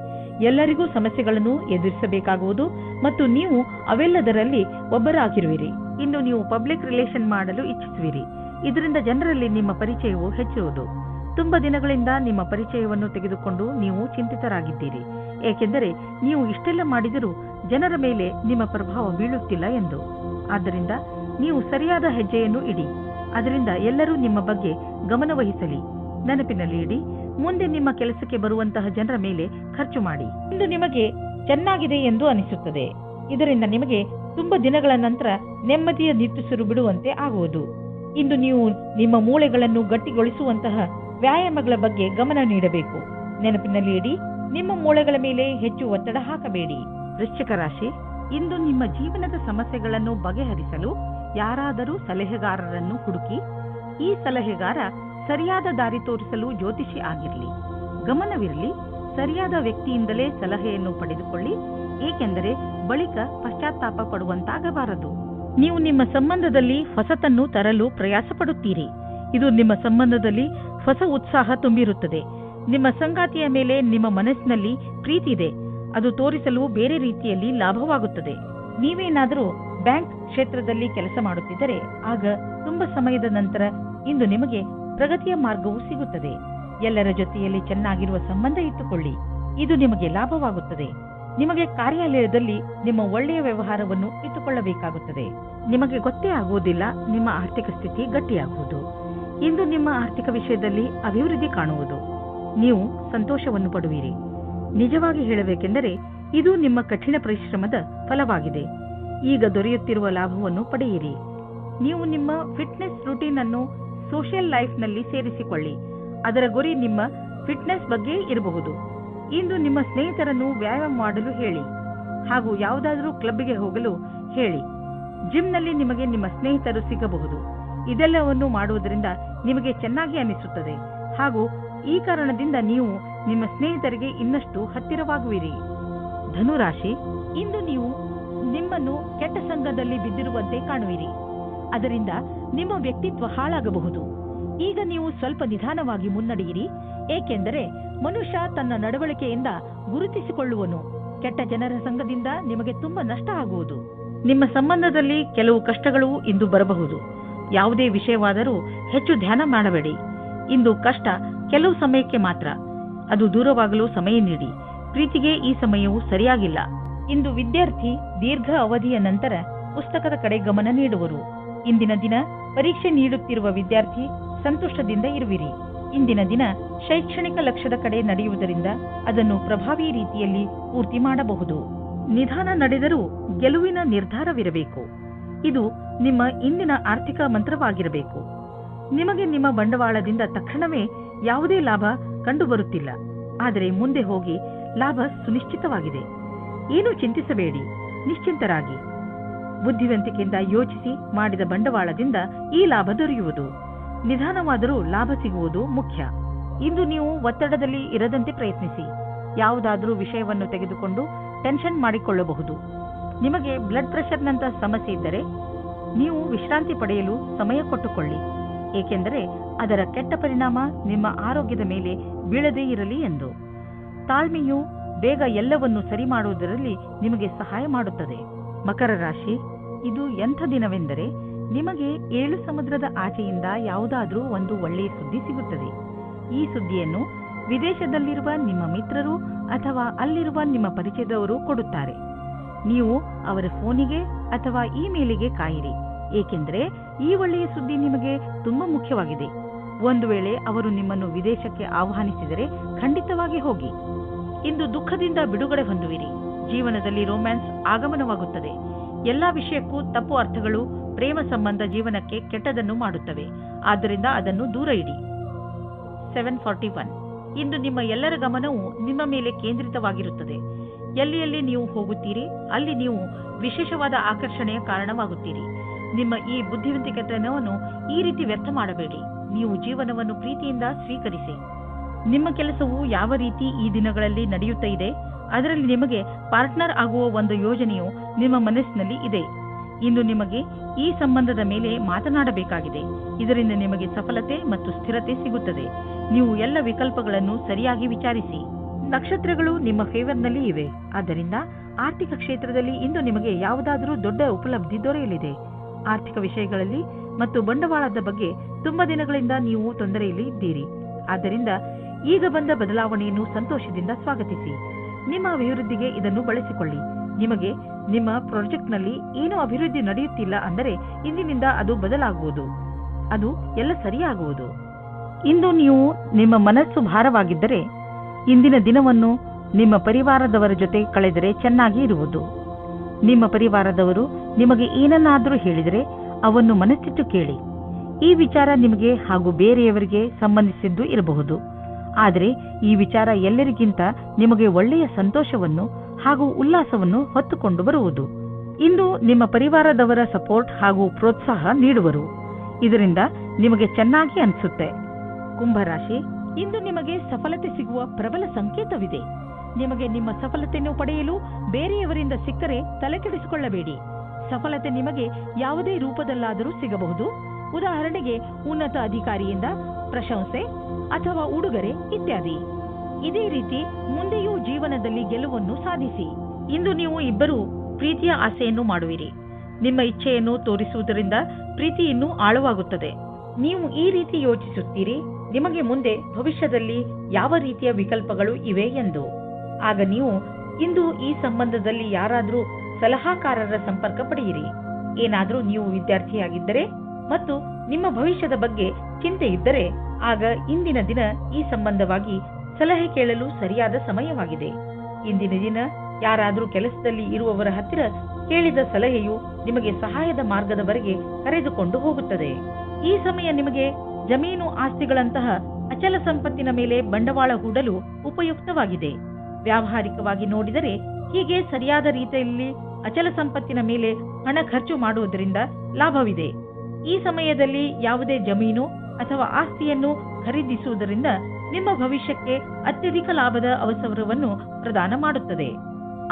ಎಲ್ಲರಿಗೂ ಸಮಸ್ಯೆಗಳನ್ನು ಎದುರಿಸಬೇಕಾಗುವುದು ಮತ್ತು ನೀವು ಅವೆಲ್ಲದರಲ್ಲಿ ಒಬ್ಬರಾಗಿರುವಿರಿ. ಇಂದು ನೀವು ಪಬ್ಲಿಕ್ ರಿಲೇಷನ್ ಮಾಡಲು ಇಚ್ಛಿಸುವಿರಿ. ಇದರಿಂದ ಜನರಲ್ಲಿ ನಿಮ್ಮ ಪರಿಚಯವು ಹೆಚ್ಚುವುದು. ತುಂಬಾ ದಿನಗಳಿಂದ ನಿಮ್ಮ ಪರಿಚಯವನ್ನು ತೆಗೆದುಕೊಂಡು ನೀವು ಚಿಂತಿತರಾಗಿದ್ದೀರಿ, ಏಕೆಂದರೆ ನೀವು ಇಷ್ಟೆಲ್ಲ ಮಾಡಿದರೂ ಜನರ ಮೇಲೆ ನಿಮ್ಮ ಪ್ರಭಾವ ಬೀಳುತ್ತಿಲ್ಲ ಎಂದು. ಆದ್ದರಿಂದ ನೀವು ಸರಿಯಾದ ಹೆಜ್ಜೆಯನ್ನು ಇಡಿ. ಅದರಿಂದ ಎಲ್ಲರೂ ನಿಮ್ಮ ಬಗ್ಗೆ ಗಮನವಹಿಸಲಿ. ನೆನಪಿನಲ್ಲಿ ಇಡಿ, ಮುಂದೆ ನಿಮ್ಮ ಕೆಲಸಕ್ಕೆ ಬರುವಂತಹ ಜನರ ಮೇಲೆ ಖರ್ಚು ಮಾಡಿ. ಇಂದು ನಿಮಗೆ ಚೆನ್ನಾಗಿದೆ ಎಂದು ಅನಿಸುತ್ತದೆ. ಇದರಿಂದ ನಿಮಗೆ ತುಂಬಾ ದಿನಗಳ ನಂತರ ನೆಮ್ಮದಿಯ ನಿಟ್ಟುಸಿರು ಬಿಡುವಂತೆ ಆಗುವುದು. ಇಂದು ನೀವು ನಿಮ್ಮ ಮೂಳೆಗಳನ್ನು ಗಟ್ಟಿಗೊಳಿಸುವಂತಹ ವ್ಯಾಯಾಮಗಳ ಬಗ್ಗೆ ಗಮನ ನೀಡಬೇಕು. ನೆನಪಿನಲ್ಲಿ ಇಡಿ, ನಿಮ್ಮ ಮೂಳೆಗಳ ಮೇಲೆ ಹೆಚ್ಚು ಒತ್ತಡ ಹಾಕಬೇಡಿ. ವೃಶ್ಚಿಕ ರಾಶಿ, ಇಂದು ನಿಮ್ಮ ಜೀವನದ ಸಮಸ್ಯೆಗಳನ್ನು ಬಗೆಹರಿಸಲು ಯಾರಾದರೂ ಸಲಹೆಗಾರರನ್ನು ಹುಡುಕಿ. ಈ ಸಲಹೆಗಾರ ಸರಿಯಾದ ದಾರಿ ತೋರಿಸಲು ಜ್ಯೋತಿಷಿ ಆಗಿರಲಿ. ಗಮನವಿರಲಿ, ಸರಿಯಾದ ವ್ಯಕ್ತಿಯಿಂದಲೇ ಸಲಹೆಯನ್ನು ಪಡೆದುಕೊಳ್ಳಿ, ಏಕೆಂದರೆ ಬಳಿಕ ಪಶ್ಚಾತ್ತಾಪ ಪಡುವಂತಾಗಬಾರದು. ನೀವು ನಿಮ್ಮ ಸಂಬಂಧದಲ್ಲಿ ಹೊಸತನ್ನು ತರಲು ಪ್ರಯಾಸ ಪಡುತ್ತೀರಿ. ಇದು ನಿಮ್ಮ ಸಂಬಂಧದಲ್ಲಿ ಹೊಸ ಉತ್ಸಾಹ ತುಂಬಿರುತ್ತದೆ. ನಿಮ್ಮ ಸಂಗಾತಿಯ ಮೇಲೆ ನಿಮ್ಮ ಮನಸ್ಸಿನಲ್ಲಿ ಪ್ರೀತಿ ಇದೆ. ಅದು ತೋರಿಸಲು ಬೇರೆ ರೀತಿಯಲ್ಲಿ ಲಾಭವಾಗುತ್ತದೆ. ನೀವೇನಾದರೂ ಬ್ಯಾಂಕ್ ಕ್ಷೇತ್ರದಲ್ಲಿ ಕೆಲಸ ಮಾಡುತ್ತಿದ್ದರೆ ಆಗ ತುಂಬಾ ಸಮಯದ ನಂತರ ಇಂದು ನಿಮಗೆ ಪ್ರಗತಿಯ ಮಾರ್ಗವು ಸಿಗುತ್ತದೆ. ಎಲ್ಲರ ಜೊತೆಯಲ್ಲಿ ಚೆನ್ನಾಗಿರುವ ಸಂಬಂಧ ಇಟ್ಟುಕೊಳ್ಳಿ. ಇದು ನಿಮಗೆ ಲಾಭವಾಗುತ್ತದೆ. ನಿಮಗೆ ಕಾರ್ಯಾಲಯದಲ್ಲಿ ನಿಮ್ಮ ಒಳ್ಳೆಯ ವ್ಯವಹಾರವನ್ನು ಇಟ್ಟುಕೊಳ್ಳಬೇಕಾಗುತ್ತದೆ. ನಿಮಗೆ ಗೊತ್ತೇ ಆಗುವುದಿಲ್ಲ ನಿಮ್ಮ ಆರ್ಥಿಕ ಸ್ಥಿತಿ ಗಟ್ಟಿಯಾಗುವುದು. ಇಂದು ನಿಮ್ಮ ಆರ್ಥಿಕ ವಿಷಯದಲ್ಲಿ ಅಭಿವೃದ್ಧಿ ಕಾಣುವುದು. ನೀವು ಸಂತೋಷವನ್ನು ಪಡುವಿರಿ. ನಿಜವಾಗಿ ಹೇಳಬೇಕೆಂದರೆ ಇದು ನಿಮ್ಮ ಕಠಿಣ ಪರಿಶ್ರಮದ ಫಲವಾಗಿದೆ. ಈಗ ದೊರೆಯುತ್ತಿರುವ ಲಾಭವನ್ನು ಪಡೆಯಿರಿ. ನೀವು ನಿಮ್ಮ ಫಿಟ್ನೆಸ್ ರೂಟೀನ್ ಅನ್ನು ಸೋಷಿಯಲ್ ಲೈಫ್ನಲ್ಲಿ ಸೇರಿಸಿಕೊಳ್ಳಿ. ಅದರ ಗುರಿ ನಿಮ್ಮ ಫಿಟ್ನೆಸ್ ಬಗ್ಗೆ ಇರಬಹುದು. ಇಂದು ನಿಮ್ಮ ಸ್ನೇಹಿತರನ್ನು ವ್ಯಾಯಾಮ ಮಾಡಲು ಹೇಳಿ ಹಾಗೂ ಯಾವುದಾದರೂ ಕ್ಲಬ್ಗೆ ಹೋಗಲು ಹೇಳಿ. ಜಿಮ್ನಲ್ಲಿ ನಿಮಗೆ ನಿಮ್ಮ ಸ್ನೇಹಿತರು ಸಿಗಬಹುದು. ಇದೆಲ್ಲವನ್ನು ಮಾಡುವುದರಿಂದ ನಿಮಗೆ ಚೆನ್ನಾಗಿ ಅನಿಸುತ್ತದೆ ಹಾಗೂ ಈ ಕಾರಣದಿಂದ ನೀವು ನಿಮ್ಮ ಸ್ನೇಹಿತರಿಗೆ ಇನ್ನಷ್ಟು ಹತ್ತಿರವಾಗುವಿರಿ. ಧನುರಾಶಿ, ಇಂದು ನೀವು ನಿಮ್ಮನ್ನು ಕೆಟ್ಟ ಸಂಘದಲ್ಲಿ ಬಿದ್ದಿರುವಂತೆ ಕಾಣುವಿರಿ. ಅದರಿಂದ ನಿಮ್ಮ ವ್ಯಕ್ತಿತ್ವ ಹಾಳಾಗಬಹುದು. ಈಗ ನೀವು ಸ್ವಲ್ಪ ನಿಧಾನವಾಗಿ ಮುನ್ನಡೆಯಿರಿ, ಏಕೆಂದರೆ ಮನುಷ್ಯ ತನ್ನ ನಡವಳಿಕೆಯಿಂದ ಗುರುತಿಸಿಕೊಳ್ಳುವನು. ಕೆಟ್ಟ ಜನರ ಸಂಘದಿಂದ ನಿಮಗೆ ತುಂಬಾ ನಷ್ಟ ಆಗುವುದು. ನಿಮ್ಮ ಸಂಬಂಧದಲ್ಲಿ ಕೆಲವು ಕಷ್ಟಗಳು ಇಂದು ಬರಬಹುದು. ಯಾವುದೇ ವಿಷಯವಾದರೂ ಹೆಚ್ಚು ಧ್ಯಾನ ಮಾಡಬೇಡಿ. ಇಂದು ಕಷ್ಟ ಕೆಲವು ಸಮಯಕ್ಕೆ ಮಾತ್ರ. ಅದು ದೂರವಾಗಲು ಸಮಯ ನೀಡಿ. ಪ್ರೀತಿಗೆ ಈ ಸಮಯವು ಸರಿಯಾಗಿಲ್ಲ. ಇಂದು ವಿದ್ಯಾರ್ಥಿ ದೀರ್ಘ ಅವಧಿಯ ನಂತರ ಪುಸ್ತಕದ ಕಡೆ ಗಮನ ನೀಡುವರು. ಇಂದಿನ ದಿನ ಪರೀಕ್ಷೆ ನೀಡುತ್ತಿರುವ ವಿದ್ಯಾರ್ಥಿ ಸಂತುಷ್ಟದಿಂದ ಇರುವಿರಿ. ಇಂದಿನ ದಿನ ಶೈಕ್ಷಣಿಕ ಲಕ್ಷ್ಯದ ಕಡೆ ನಡೆಯುವುದರಿಂದ ಅದನ್ನು ಪ್ರಭಾವಿ ರೀತಿಯಲ್ಲಿ ಪೂರ್ತಿ ಮಾಡಬಹುದು. ನಿಧಾನ ನಡೆದರೂ ಗೆಲುವಿನ ನಿರ್ಧಾರವಿರಬೇಕು. ಇದು ನಿಮ್ಮ ಇಂದಿನ ಆರ್ಥಿಕ ಮಂತ್ರವಾಗಿರಬೇಕು. ನಿಮಗೆ ನಿಮ್ಮ ಬಂಡವಾಳದಿಂದ ತಕ್ಷಣವೇ ಯಾವುದೇ ಲಾಭ ಕಂಡುಬರುತ್ತಿಲ್ಲ, ಆದರೆ ಮುಂದೆ ಹೋಗಿ ಲಾಭ ಸುನಿಶ್ಚಿತವಾಗಿದೆ. ಏನು ಚಿಂತಿಸಬೇಡಿ, ನಿಶ್ಚಿಂತರಾಗಿ. ಬುದ್ಧಿವಂತಿಕೆಯಿಂದ ಯೋಚಿಸಿ ಮಾಡಿದ ಬಂಡವಾಳದಿಂದ ಈ ಲಾಭ ದೊರೆಯುವುದು. ನಿಧಾನವಾದರೂ ಲಾಭ ಸಿಗುವುದು ಮುಖ್ಯ. ಇಂದು ನೀವು ಒತ್ತಡದಲ್ಲಿ ಇರದಂತೆ ಪ್ರಯತ್ನಿಸಿ. ಯಾವುದಾದರೂ ವಿಷಯವನ್ನು ತೆಗೆದುಕೊಂಡು ಟೆನ್ಷನ್ ಮಾಡಿಕೊಳ್ಳಬಹುದು. ನಿಮಗೆ ಬ್ಲಡ್ ಪ್ರೆಷರ್ನಂತಹ ಸಮಸ್ಯೆ ಇದ್ದರೆ ನೀವು ವಿಶ್ರಾಂತಿ ಪಡೆಯಲು ಸಮಯ ಕೊಟ್ಟುಕೊಳ್ಳಿ, ಏಕೆಂದರೆ ಅದರ ಕೆಟ್ಟ ಪರಿಣಾಮ ನಿಮ್ಮ ಆರೋಗ್ಯದ ಮೇಲೆ ಬೀಳದೇ ಇರಲಿ ಎಂದು. ತಾಳ್ಮೆಯು ಬೇಗ ಎಲ್ಲವನ್ನು ಸರಿ ಮಾಡುವುದರಲ್ಲಿ ನಿಮಗೆ ಸಹಾಯ ಮಾಡುತ್ತದೆ. ಮಕರ ರಾಶಿ, ಇದು ಎಂಥ ದಿನವೆಂದರೆ ನಿಮಗೆ 7 ಸಮುದ್ರದ ಆಚೆಯಿಂದ ಯಾವುದಾದ್ರೂ ಒಂದು ಒಳ್ಳೆಯ ಸುದ್ದಿ ಸಿಗುತ್ತದೆ. ಈ ಸುದ್ದಿಯನ್ನು ವಿದೇಶದಲ್ಲಿರುವ ನಿಮ್ಮ ಮಿತ್ರರು ಅಥವಾ ಅಲ್ಲಿರುವ ನಿಮ್ಮ ಪರಿಚಯದವರು ಕೊಡುತ್ತಾರೆ. ನೀವು ಅವರ ಫೋನಿಗೆ ಅಥವಾ ಇಮೇಲಿಗೆ ಕಾಯಿರಿ, ಏಕೆಂದರೆ ಈ ಒಳ್ಳೆಯ ಸುದ್ದಿ ನಿಮಗೆ ತುಂಬಾ ಮುಖ್ಯವಾಗಿದೆ. ಒಂದು ವೇಳೆ ಅವರು ನಿಮ್ಮನ್ನು ವಿದೇಶಕ್ಕೆ ಆಹ್ವಾನಿಸಿದರೆ ಖಂಡಿತವಾಗಿ ಹೋಗಿ. ಇಂದು ದುಃಖದಿಂದ ಬಿಡುಗಡೆ ಹೊಂದುವಿರಿ. ಜೀವನದಲ್ಲಿ ರೊಮ್ಯಾನ್ಸ್ ಆಗಮನವಾಗುತ್ತದೆ. ಎಲ್ಲಾ ವಿಷಯಕ್ಕೂ ತಪ್ಪು ಅರ್ಥಗಳು ಪ್ರೇಮ ಸಂಬಂಧ ಜೀವನಕ್ಕೆ ಕೆಟ್ಟದನ್ನು ಮಾಡುತ್ತವೆ. ಆದ್ದರಿಂದ ಅದನ್ನು ದೂರ ಇಡಿ. 741 ಇಂದು ನಿಮ್ಮ ಎಲ್ಲರ ಗಮನವು ನಿಮ್ಮ ಮೇಲೆ ಕೇಂದ್ರಿತವಾಗಿರುತ್ತದೆ. ಎಲ್ಲಿ ನೀವು ಹೋಗುತ್ತೀರಿ ಅಲ್ಲಿ ನೀವು ವಿಶೇಷವಾದ ಆಕರ್ಷಣೆಯ ಕಾರಣವಾಗುತ್ತೀರಿ. ನಿಮ್ಮ ಈ ಬುದ್ಧಿವಂತಿಕೆತನವನ್ನು ಈ ರೀತಿ ವ್ಯರ್ಥ ಮಾಡಬೇಡಿ. ನೀವು ಜೀವನವನ್ನು ಪ್ರೀತಿಯಿಂದ ಸ್ವೀಕರಿಸಿ. ನಿಮ್ಮ ಕೆಲಸವು ಯಾವ ರೀತಿ ಈ ದಿನಗಳಲ್ಲಿ ನಡೆಯುತ್ತಾ ಇದೆ, ಅದರಲ್ಲಿ ನಿಮಗೆ ಪಾರ್ಟ್ನರ್ ಆಗುವ ಒಂದು ಯೋಜನೆಯು ನಿಮ್ಮ ಮನಸ್ಸಿನಲ್ಲಿ ಇದೆ. ಇಂದು ನಿಮಗೆ ಈ ಸಂಬಂಧದ ಮೇಲೆ ಮಾತನಾಡಬೇಕಾಗಿದೆ. ಇದರಿಂದ ನಿಮಗೆ ಸಫಲತೆ ಮತ್ತು ಸ್ಥಿರತೆ ಸಿಗುತ್ತದೆ. ನೀವು ಎಲ್ಲ ವಿಕಲ್ಪಗಳನ್ನು ಸರಿಯಾಗಿ ವಿಚಾರಿಸಿ. ನಕ್ಷತ್ರಗಳು ನಿಮ್ಮ ಫೇವರ್ನಲ್ಲಿ ಇವೆ. ಆದ್ದರಿಂದ ಆರ್ಥಿಕ ಕ್ಷೇತ್ರದಲ್ಲಿ ಇಂದು ನಿಮಗೆ ಯಾವುದಾದರೂ ದೊಡ್ಡ ಉಪಲಬ್ಧಿ ದೊರೆಯಲಿದೆ. ಆರ್ಥಿಕ ವಿಷಯಗಳಲ್ಲಿ ಮತ್ತು ಬಂಡವಾಳದ ಬಗ್ಗೆ ತುಂಬಾ ದಿನಗಳಿಂದ ನೀವು ತೊಂದರೆಯಲ್ಲಿ ಇದ್ದೀರಿ. ಆದ್ದರಿಂದ ಈಗ ಬಂದ ಬದಲಾವಣೆಯನ್ನು ಸಂತೋಷದಿಂದ ಸ್ವಾಗತಿಸಿ. ನಿಮ್ಮ ಅಭಿವೃದ್ಧಿಗೆ ಇದನ್ನು ಬಳಸಿಕೊಳ್ಳಿ. ನಿಮಗೆ ನಿಮ್ಮ ಪ್ರಾಜೆಕ್ಟ್ನಲ್ಲಿ ಏನೋ ಅಭಿವೃದ್ಧಿ ನಡೆಯುತ್ತಿಲ್ಲ ಅಂದರೆ ಇಂದಿನಿಂದ ಅದು ಬದಲಾಗುವುದು. ಅದು ಎಲ್ಲ ಸರಿಯಾಗುವುದು. ಇಂದು ನೀವು ನಿಮ್ಮ ಮನಸ್ಸು ಭಾರವಾಗಿದ್ದರೆ ಇಂದಿನ ದಿನವನ್ನು ನಿಮ್ಮ ಪರಿವಾರದವರ ಜೊತೆ ಕಳೆದರೆ ಚೆನ್ನಾಗಿ ಇರುವುದು. ನಿಮ್ಮ ಪರಿವಾರದವರು ನಿಮಗೆ ಏನನ್ನಾದರೂ ಹೇಳಿದರೆ ಅವನ್ನು ಮನಸ್ಸಿಟ್ಟು ಕೇಳಿ. ಈ ವಿಚಾರ ನಿಮಗೆ ಹಾಗೂ ಬೇರೆಯವರಿಗೆ ಸಂಬಂಧಿಸಿದ್ದು ಇರಬಹುದು, ಆದರೆ ಈ ವಿಚಾರ ಎಲ್ಲರಿಗಿಂತ ನಿಮಗೆ ಒಳ್ಳೆಯ ಸಂತೋಷವನ್ನು ಹಾಗೂ ಉಲ್ಲಾಸವನ್ನು ಹೊತ್ತುಕೊಂಡು ಬರುವುದು. ಇಂದು ನಿಮ್ಮ ಪರಿವಾರದವರ ಸಪೋರ್ಟ್ ಹಾಗೂ ಪ್ರೋತ್ಸಾಹ ನೀಡುವರು. ಇದರಿಂದ ನಿಮಗೆ ಚೆನ್ನಾಗಿ ಅನಿಸುತ್ತೆ. ಕುಂಭರಾಶಿ, ಇಂದು ನಿಮಗೆ ಸಫಲತೆ ಸಿಗುವ ಪ್ರಬಲ ಸಂಕೇತವಿದೆ. ನಿಮಗೆ ನಿಮ್ಮ ಸಫಲತೆಯನ್ನು ಪಡೆಯಲು ಬೇರೆಯವರಿಂದ ಸಿಕ್ಕರೆ ತಲೆಕೆಡಿಸಿಕೊಳ್ಳಬೇಡಿ. ಸಫಲತೆ ನಿಮಗೆ ಯಾವುದೇ ರೂಪದಲ್ಲಾದರೂ ಸಿಗಬಹುದು. ಉದಾಹರಣೆಗೆ ಉನ್ನತ ಅಧಿಕಾರಿಯಿಂದ ಪ್ರಶಂಸೆ ಅಥವಾ ಉಡುಗೊರೆ ಇತ್ಯಾದಿ. ಇದೇ ರೀತಿ ಮುಂದೆಯೂ ಜೀವನದಲ್ಲಿ ಗೆಲುವನ್ನು ಸಾಧಿಸಿ. ಇಂದು ನೀವು ಇಬ್ಬರು ಪ್ರೀತಿಯ ಆಸೆಯನ್ನು ಮಾಡುವಿರಿ. ನಿಮ್ಮ ಇಚ್ಛೆಯನ್ನು ತೋರಿಸುವುದರಿಂದ ಪ್ರೀತಿ ಇನ್ನೂ ಆಳವಾಗುತ್ತದೆ. ನೀವು ಈ ರೀತಿ ಯೋಚಿಸುತ್ತೀರಿ, ನಿಮಗೆ ಮುಂದೆ ಭವಿಷ್ಯದಲ್ಲಿ ಯಾವ ರೀತಿಯ ವಿಕಲ್ಪಗಳು ಇವೆ ಎಂದು. ಆಗ ನೀವು ಇಂದು ಈ ಸಂಬಂಧದಲ್ಲಿ ಯಾರಾದರೂ ಸಲಹಾಕಾರರ ಸಂಪರ್ಕ ಪಡೆಯಿರಿ. ಏನಾದರೂ ನೀವು ವಿದ್ಯಾರ್ಥಿಯಾಗಿದ್ದರೆ ಮತ್ತು ನಿಮ್ಮ ಭವಿಷ್ಯದ ಬಗ್ಗೆ ಚಿಂತೆ ಇದ್ದರೆ ಆಗ ಇಂದಿನ ದಿನ ಈ ಸಂಬಂಧವಾಗಿ ಸಲಹೆ ಕೇಳಲು ಸರಿಯಾದ ಸಮಯವಾಗಿದೆ. ಇಂದಿನ ದಿನ ಯಾರಾದರೂ ಕೆಲಸದಲ್ಲಿ ಇರುವವರ ಹತ್ತಿರ ಕೇಳಿದ ಸಲಹೆಯು ನಿಮಗೆ ಸಹಾಯದ ಮಾರ್ಗದವರೆಗೆ ಕರೆದುಕೊಂಡು ಹೋಗುತ್ತದೆ. ಈ ಸಮಯ ನಿಮಗೆ ಜಮೀನು ಆಸ್ತಿಗಳಂತಹ ಅಚಲ ಸಂಪತ್ತಿನ ಮೇಲೆ ಬಂಡವಾಳ ಹೂಡಲು ಉಪಯುಕ್ತವಾಗಿದೆ. ವ್ಯಾವಹಾರಿಕವಾಗಿ ನೋಡಿದರೆ ಹೀಗೆ ಸರಿಯಾದ ರೀತಿಯಲ್ಲಿ ಅಚಲ ಸಂಪತ್ತಿನ ಮೇಲೆ ಹಣ ಖರ್ಚು ಮಾಡುವುದರಿಂದ ಲಾಭವಿದೆ. ಈ ಸಮಯದಲ್ಲಿ ಯಾವುದೇ ಜಮೀನು ಅಥವಾ ಆಸ್ತಿಯನ್ನು ಖರೀದಿಸುವುದರಿಂದ ನಿಮ್ಮ ಭವಿಷ್ಯಕ್ಕೆ ಅತ್ಯಧಿಕ ಲಾಭದ ಅವಸರವನ್ನು ಪ್ರದಾನ ಮಾಡುತ್ತದೆ.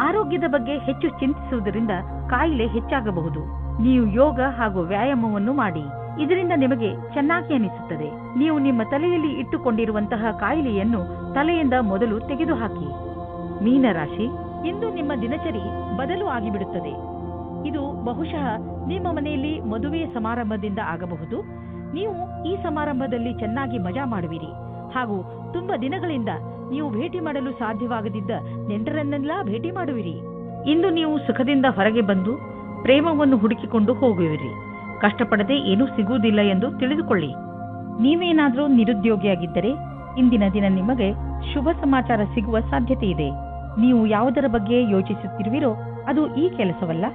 ಆರೋಗ್ಯದ ಬಗ್ಗೆ ಹೆಚ್ಚು ಚಿಂತಿಸುವುದರಿಂದ ಕಾಯಿಲೆ ಹೆಚ್ಚಾಗಬಹುದು. ನೀವು ಯೋಗ ಹಾಗೂ ವ್ಯಾಯಾಮವನ್ನು ಮಾಡಿ. ಇದರಿಂದ ನಿಮಗೆ ಚೆನ್ನಾಗಿ ಅನಿಸುತ್ತದೆ. ನೀವು ನಿಮ್ಮ ತಲೆಯಲ್ಲಿ ಇಟ್ಟುಕೊಂಡಿರುವಂತಹ ಕಾಯಿಲೆಯನ್ನು ತಲೆಯಿಂದ ಮೊದಲು ತೆಗೆದುಹಾಕಿ. ಮೀನರಾಶಿ, ಇಂದು ನಿಮ್ಮ ದಿನಚರಿ ಬದಲು ಆಗಿಬಿಡುತ್ತದೆ. ಇದು ಬಹುಶಃ ನಿಮ್ಮ ಮನೆಯಲ್ಲಿ ಮದುವೆಯ ಸಮಾರಂಭದಿಂದ ಆಗಬಹುದು. ನೀವು ಈ ಸಮಾರಂಭದಲ್ಲಿ ಚೆನ್ನಾಗಿ ಮಜಾ ಮಾಡುವಿರಿ ಹಾಗೂ ತುಂಬಾ ದಿನಗಳಿಂದ ನೀವು ಭೇಟಿ ಮಾಡಲು ಸಾಧ್ಯವಾಗದಿದ್ದ ನೆಂಟರನ್ನೆಲ್ಲ ಭೇಟಿ ಮಾಡುವಿರಿ. ಇಂದು ನೀವು ಸುಖದಿಂದ ಹೊರಗೆ ಬಂದು ಪ್ರೇಮವನ್ನು ಹುಡುಕಿಕೊಂಡು ಹೋಗುವಿರಿ. ಕಷ್ಟಪಡದೆ ಏನೂ ಸಿಗುವುದಿಲ್ಲ ಎಂದು ತಿಳಿದುಕೊಳ್ಳಿ. ನೀವೇನಾದರೂ ನಿರುದ್ಯೋಗಿಯಾಗಿದ್ದರೆ ಇಂದಿನ ದಿನ ನಿಮಗೆ ಶುಭ ಸಮಾಚಾರ ಸಿಗುವ ಸಾಧ್ಯತೆ ಇದೆ. ನೀವು ಯಾವುದರ ಬಗ್ಗೆ ಯೋಚಿಸುತ್ತಿರುವಿರೋ ಅದು ಈ ಕೆಲಸವಲ್ಲ,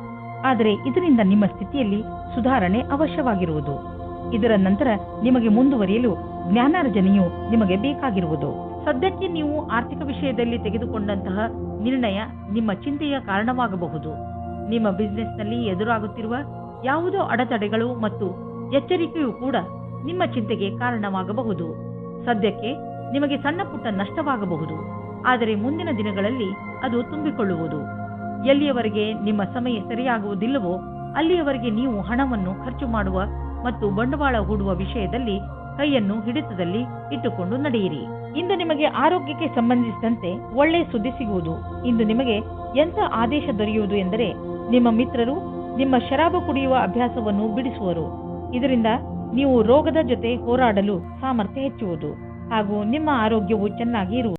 ಆದರೆ ಇದರಿಂದ ನಿಮ್ಮ ಸ್ಥಿತಿಯಲ್ಲಿ ಸುಧಾರಣೆ ಅವಶ್ಯವಾಗಿರುವುದು. ಇದರ ನಂತರ ನಿಮಗೆ ಮುಂದುವರಿಯಲು ಜ್ಞಾನಾರ್ಜನೆಯು ನಿಮಗೆ ಬೇಕಾಗಿರುವುದು. ಸದ್ಯಕ್ಕೆ ನೀವು ಆರ್ಥಿಕ ವಿಷಯದಲ್ಲಿ ತೆಗೆದುಕೊಂಡಂತಹ ನಿರ್ಣಯ ನಿಮ್ಮ ಚಿಂತೆಯ ಕಾರಣವಾಗಬಹುದು. ನಿಮ್ಮ ಬಿಸ್ನೆಸ್ನಲ್ಲಿ ಎದುರಾಗುತ್ತಿರುವ ಯಾವುದೋ ಅಡೆತಡೆಗಳು ಮತ್ತು ಎಚ್ಚರಿಕೆಯೂ ಕೂಡ ನಿಮ್ಮ ಚಿಂತೆಗೆ ಕಾರಣವಾಗಬಹುದು. ಸದ್ಯಕ್ಕೆ ನಿಮಗೆ ಸಣ್ಣ ಪುಟ್ಟ ನಷ್ಟವಾಗಬಹುದು, ಆದರೆ ಮುಂದಿನ ದಿನಗಳಲ್ಲಿ ಅದು ತುಂಬಿಕೊಳ್ಳುವುದು. ಎಲ್ಲಿಯವರೆಗೆ ನಿಮ್ಮ ಸಮಯ ಸರಿಯಾಗುವುದಿಲ್ಲವೋ ಅಲ್ಲಿಯವರೆಗೆ ನೀವು ಹಣವನ್ನು ಖರ್ಚು ಮಾಡುವ ಮತ್ತು ಬಂಡವಾಳ ಹೂಡುವ ವಿಷಯದಲ್ಲಿ ಕೈಯನ್ನು ಹಿಡಿತದಲ್ಲಿ ಇಟ್ಟುಕೊಂಡು ನಡೆಯಿರಿ. ಇಂದು ನಿಮಗೆ ಆರೋಗ್ಯಕ್ಕೆ ಸಂಬಂಧಿಸಿದಂತೆ ಒಳ್ಳೆಯ ಸುದ್ದಿ ಸಿಗುವುದು. ಇಂದು ನಿಮಗೆ ಎಂಥ ಆದೇಶ ದೊರೆಯುವುದು ಎಂದರೆ, ನಿಮ್ಮ ಮಿತ್ರರು ನಿಮ್ಮ ಶರಾಬು ಕುಡಿಯುವ ಅಭ್ಯಾಸವನ್ನು ಬಿಡಿಸುವರು. ಇದರಿಂದ ನೀವು ರೋಗದ ಜೊತೆ ಹೋರಾಡಲು ಸಾಮರ್ಥ್ಯ ಹೆಚ್ಚುವುದು ಹಾಗೂ ನಿಮ್ಮ ಆರೋಗ್ಯವು ಚೆನ್ನಾಗಿ ಇರುವುದು.